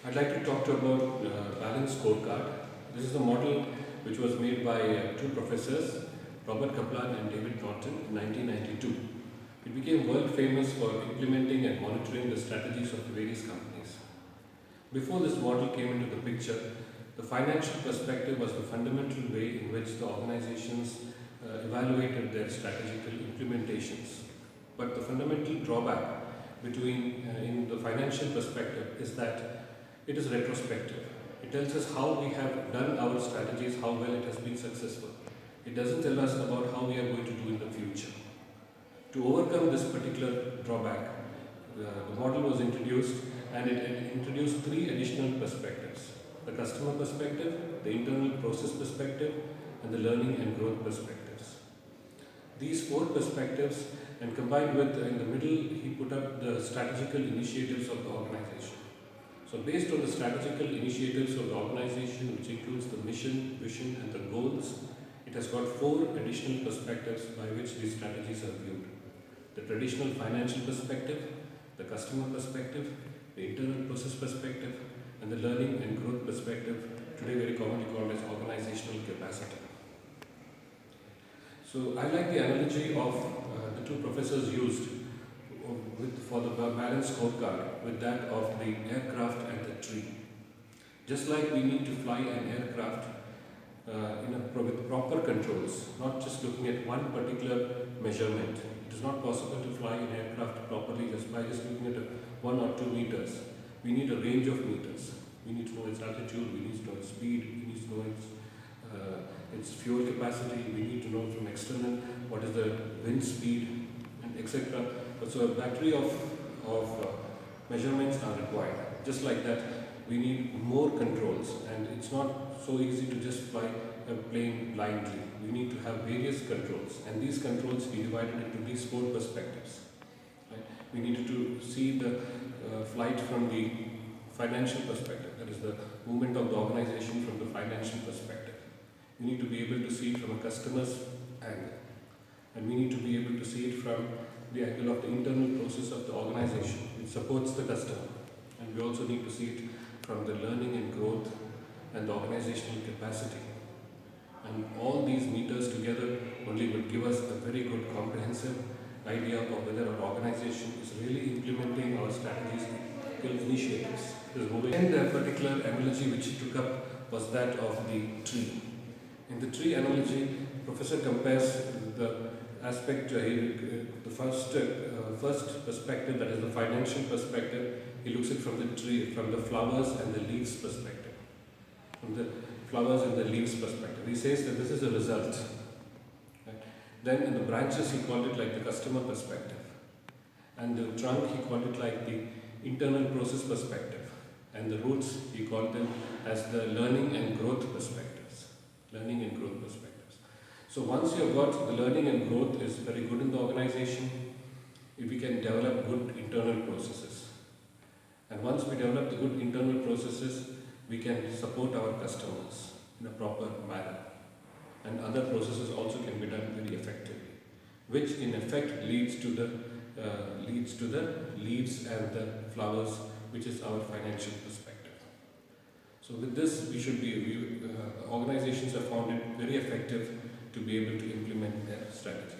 I'd like to talk to you about balanced scorecard. This is a model which was made by two professors, Robert Kaplan and David Norton, in 1992. It became world famous for implementing and monitoring the strategies of various companies. Before this model came into the picture, the financial perspective was the fundamental way in which the organizations evaluated their strategical implementations. But the fundamental drawback in the financial perspective is that it is retrospective. It tells us how we have done our strategies, how well it has been successful. It doesn't tell us about how we are going to do in the future. To overcome this particular drawback, the model was introduced, and it introduced three additional perspectives: the customer perspective, the internal process perspective, and the learning and growth perspectives. These four perspectives, and combined with, in the middle, he put up the strategical initiatives of the organization. So based on the strategical initiatives of the organization, which includes the mission, vision, and the goals, it has got four additional perspectives by which these strategies are viewed: the traditional financial perspective, the customer perspective, the internal process perspective, and the learning and growth perspective, today very commonly called as organizational capacity. So I like the analogy of the two professors used for the balanced scorecard with that of the aircraft and the tree. Just like we need to fly an aircraft with proper controls, not just looking at one particular measurement. It is not possible to fly an aircraft properly just by looking at 1 or 2 meters. We need a range of meters. We need to know its altitude, we need to know its speed, we need to know its fuel capacity, we need to know from external what is the wind speed, and etc. So a battery of measurements are required. Just like that, we need more controls, and it's not so easy to just fly a plane blindly. We need to have various controls, and these controls we divided into these four perspectives. Right? We needed to see the flight from the financial perspective, that is the movement of the organization from the financial perspective. We need to be able to see it from a customer's angle, and we need to be able to see it from the angle of the internal process of the organization, which supports the customer. And we also need to see it from the learning and growth and the organizational capacity. And all these meters together only would give us a very good comprehensive idea of whether our organization is really implementing our strategies and initiatives. And the particular analogy which he took up was that of the tree. In the tree analogy, Professor compares the aspect, the first perspective, that is the financial perspective. He looks at from the tree, from the flowers and the leaves perspective. From the flowers and the leaves perspective, he says that this is a result. Right? Then in the branches, he called it like the customer perspective, and the trunk he called it like the internal process perspective, and the roots he called them as the learning and growth perspectives. Learning and growth perspectives. So once you have got the learning and growth is very good in the organization, if we can develop good internal processes. And once we develop the good internal processes, we can support our customers in a proper manner. And other processes also can be done very effectively, which in effect leads to the leaves and the flowers, which is our financial perspective. So with this, organizations have found it very effective to be able to implement their strategy.